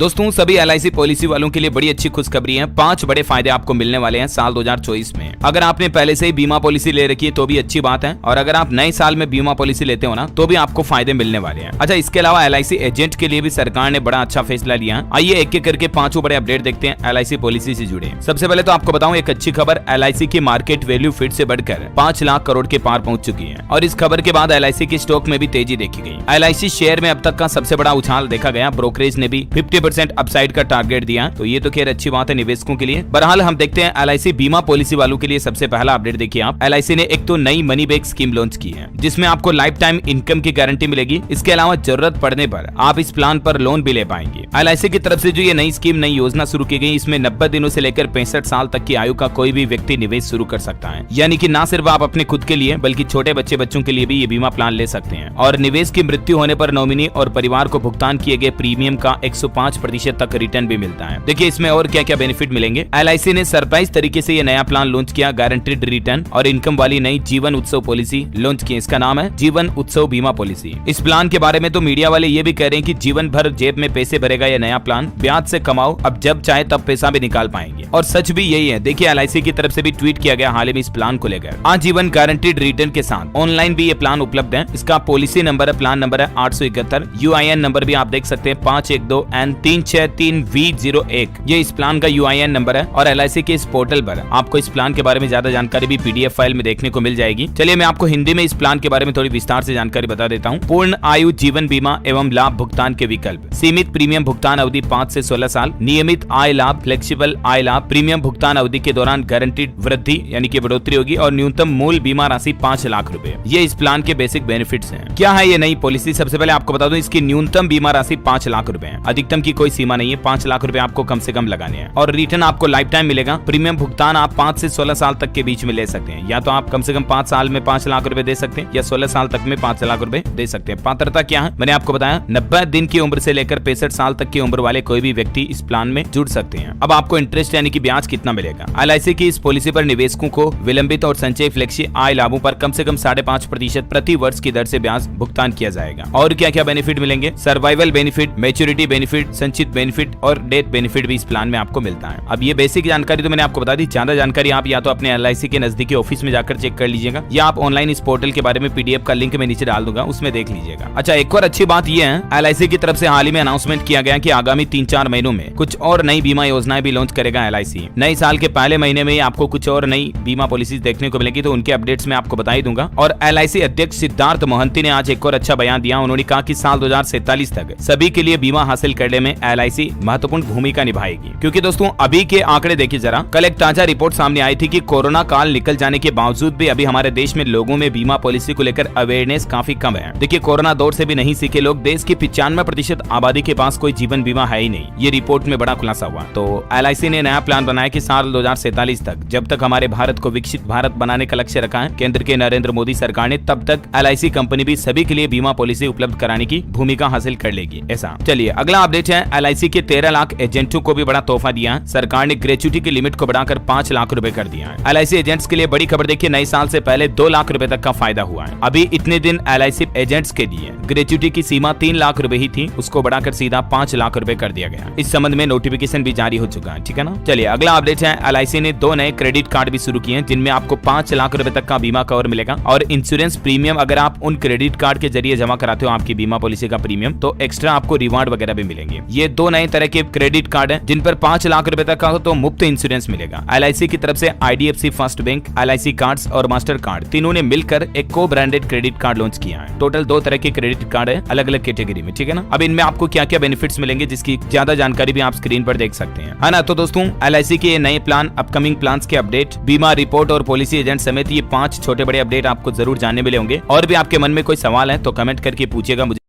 दोस्तों सभी LIC policy वालों के लिए बड़ी अच्छी खुशखबरी है। 5 बड़े फायदे आपको मिलने वाले हैं साल 2024 में। अगर आपने पहले से ही बीमा पॉलिसी ले रखी है तो भी अच्छी बात है, और अगर आप नए साल में बीमा पॉलिसी लेते हो ना तो भी आपको फायदे मिलने वाले हैं। अच्छा, इसके अलावा LIC एजेंट के लिए भी सरकार ने बड़ा अच्छा फैसला लिया है। आइए एक एक करके 5 बड़े अपडेट देखते हैं LIC पॉलिसी से जुड़े। सबसे पहले तो आपको बताऊं एक अच्छी खबर, LIC की मार्केट वैल्यू फिर से बढ़कर 5 लाख करोड़ के पार पहुंच चुकी है, और इस खबर के बाद LIC की स्टॉक में भी तेजी देखी गई। LIC शेयर में अब तक का सबसे बड़ा उछाल देखा गया। ब्रोकरेज ने भी 50% अपसाइड का टारगेट दिया, तो ये तो खैर अच्छी बात है निवेशकों के लिए। बहरहाल हम देखते हैं LIC बीमा पॉलिसी वालों के लिए सबसे पहला अपडेट देखिए आप। LIC ने एक तो नई मनी बैक स्कीम लॉन्च की है, जिसमें आपको लाइफ टाइम इनकम की गारंटी मिलेगी। इसके अलावा जरूरत पड़ने पर आप इस प्लान पर लोन भी ले पाएंगे। LIC की तरफ से जो ये नई स्कीम, नई योजना शुरू की गई, इसमें 90 दिनों से लेकर 65 साल तक की आयु का कोई भी व्यक्ति निवेश शुरू कर सकता है। यानी कि ना सिर्फ आप अपने खुद के लिए बल्कि छोटे बच्चों के लिए भी ये बीमा प्लान ले सकते हैं। और निवेश की मृत्यु होने पर नॉमिनी और परिवार को भुगतान किए गए प्रीमियम का 105% तक रिटर्न भी मिलता है। देखिए इसमें और क्या क्या बेनिफिट मिलेंगे। LIC ने सरप्राइज तरीके से ये नया प्लान लॉन्च किया, गारंटीड रिटर्न और इनकम वाली नई जीवन उत्सव पॉलिसी लॉन्च की। इसका नाम है जीवन उत्सव बीमा पॉलिसी। इस प्लान के बारे में तो मीडिया वाले ये भी कह रहे हैं कि जीवन भर जेब में पैसे भरेगा ये नया प्लान, ब्याज से कमाओ, अब जब चाहे तब पैसा भी निकाल पाएंगे। और सच भी यही है। देखिए LIC की तरफ से भी ट्वीट किया गया हाल ही में इस प्लान को लेकर। आजीवन गारंटीड रिटर्न के साथ ऑनलाइन भी ये प्लान उपलब्ध है। इसका पॉलिसी नंबर है, प्लान नंबर है 871। UIN नंबर भी आप देख सकते हैं 512N363V01। ये इस प्लान का UIN नंबर है। और LIC के इस पोर्टल पर आपको इस प्लान के बारे में ज्यादा जानकारी भी PDF फाइल में देखने को मिल जाएगी। चलिए मैं आपको हिंदी में इस प्लान के बारे में थोड़ी विस्तार से जानकारी बता देता हूँ। पूर्ण आयु जीवन बीमा एवं लाभ भुगतान के विकल्प, सीमित प्रीमियम भुगतान अवधि 5 से 16 साल, नियमित आय लाभ, फ्लेक्सिबल आय लाभ, प्रीमियम भुगतान अवधि के दौरान गारंटीड वृद्धि यानी कि बढ़ोतरी होगी, और न्यूनतम मूल बीमा राशि 5 लाख रुपए। ये इस प्लान के बेसिक बेनिफिट्स हैं। क्या है ये नई पॉलिसी? सबसे पहले आपको बता दूं इसकी न्यूनतम बीमा राशि 5 लाख रुपए है। अधिकतम की कोई सीमा नहीं है, 5 लाख रुपए आपको कम से कम लगाने हैं। और रिटर्न आपको लाइफ टाइम मिलेगा। प्रीमियम भुगतान आप 5 से 16 साल तक के बीच में ले सकते हैं। या तो आप कम से कम 5 साल में 5 लाख रुपए दे सकते हैं, या 16 साल तक में 5 लाख रुपए दे सकते हैं। पात्रता क्या है मैंने आपको बताया, 90 दिन की उम्र से लेकर 65 साल तक की उम्र वाले कोई भी व्यक्ति इस प्लान में जुड़ सकते हैं। अब आपको इंटरेस्ट यानी कि ब्याज कितना मिलेगा? LIC की इस पॉलिसी पर निवेशकों को विलंबित और संचय फ्लेक्सी आय लाभों पर कम से कम 5.5% प्रति वर्ष की दर से ब्याज भुगतान किया जाएगा। और क्या क्या बेनिफिट मिलेंगे? सर्वाइवल बेनिफिट, मैच्योरिटी बेनिफिट, संचित बेनिफिट और डेथ बेनिफिट भी इस प्लान में आपको मिलता है। अब ये बेसिक जानकारी तो मैंने आपको बता दी। ज्यादा जानकारी आप या तो अपने LIC के नजदीकी ऑफिस में जाकर चेक कर लीजिएगा, या आप ऑनलाइन इस पोर्टल के बारे में PDF का लिंक मैं नीचे डाल दूंगा, उसमें देख लीजिएगा। अच्छा, एक और अच्छी बात यह है LIC की तरफ से हाल ही में अनाउंसमेंट किया गया कि आगामी 3-4 महीनों में कुछ और नई बीमा योजनाएं भी लॉन्च करेगा LIC। नए साल के पहले महीने में आपको कुछ और नई बीमा पॉलिसी देखने को मिलेगी, तो उनके अपडेट्स मैं आपको बता ही दूंगा। और LIC अध्यक्ष सिद्धार्थ मोहंती ने आज एक और अच्छा बयान दिया। उन्होंने कहा कि साल 2047 तक सभी के लिए बीमा हासिल करने में LIC महत्वपूर्ण भूमिका निभाएगी। क्योंकि दोस्तों अभी के आंकड़े देखिए जरा। कल एक ताजा रिपोर्ट सामने आई थी कि कोरोना काल निकल जाने के बावजूद भी अभी हमारे देश में लोगों में बीमा पॉलिसी को लेकर अवेयरनेस काफी कम है। देखिए कोरोना दौर से भी नहीं सीखे लोग। देश की 95% आबादी के पास कोई जीवन बीमा है ही नहीं। ये रिपोर्ट में बड़ा खुलासा हुआ। तो LIC ने नया प्लान बनाया कि साल 2047 तक, जब तक हमारे भारत को विकसित भारत बनाने का लक्ष्य रखा है केंद्र के नरेंद्र मोदी सरकार ने, तब तक LIC कंपनी भी सभी के लिए बीमा पॉलिसी उपलब्ध कराने की भूमिका हासिल कर लेगी। ऐसा। चलिए अगला अपडेट है, LIC के 13 लाख एजेंटों को भी बड़ा तोहफा दिया है। सरकार ने ग्रेच्युटी की लिमिट को बढ़ाकर 5 लाख रुपए कर दिया है। LIC एजेंट्स के लिए बड़ी खबर देखिए, नए साल से पहले 2 लाख रुपए तक का फायदा हुआ है। अभी इतने दिन LIC एजेंट्स के लिए ग्रेच्युटी की सीमा 3 लाख रुपए ही थी, उसको बढ़ाकर सीधा 5 लाख रुपए कर दिया गया। इस संबंध में नोटिफिकेशन भी जारी हो चुका है, ठीक है ना। चलिए अगला अपडेट है, LIC ने 2 नए क्रेडिट कार्ड भी शुरू किए हैं, जिनमें आपको 5 लाख रुपए तक का बीमा कवर मिलेगा। और इंश्योरेंस प्रीमियम अगर आप उन क्रेडिट कार्ड के जरिए जमा कराते हो आपकी बीमा पॉलिसी का प्रीमियम, तो एक्स्ट्रा आपको रिवार्ड वगैरह भी मिलेंगे। ये 2 नए तरह के क्रेडिट कार्ड है, जिन पर 5 लाख रुपए तक का तो मुफ्त इंश्योरेंस मिलेगा। LIC की तरफ से IDFC first bank, LIC cards और मास्टर कार्ड तीनों ने मिलकर एक को ब्रांडेड क्रेडिट कार्ड लॉन्च किया है। टोटल 2 तरह के क्रेडिट कार्ड है अलग अलग कैटेगरी में, ठीक है ना। अब इनमें आपको क्या क्या बेनिफिट्स मिलेंगे जिसकी ज्यादा जानकारी भी आप स्क्रीन पर देख सकते हैं, है ना। तो दोस्तों LIC के नए प्लान, अपकमिंग प्लान्स के अपडेट, बीमा रिपोर्ट और पॉलिसी एजेंट समेत ये 5 छोटे बड़े अपडेट आपको जरूर जानने मिले होंगे। और भी आपके मन में कोई सवाल है तो कमेंट करके पूछिएगा मुझे।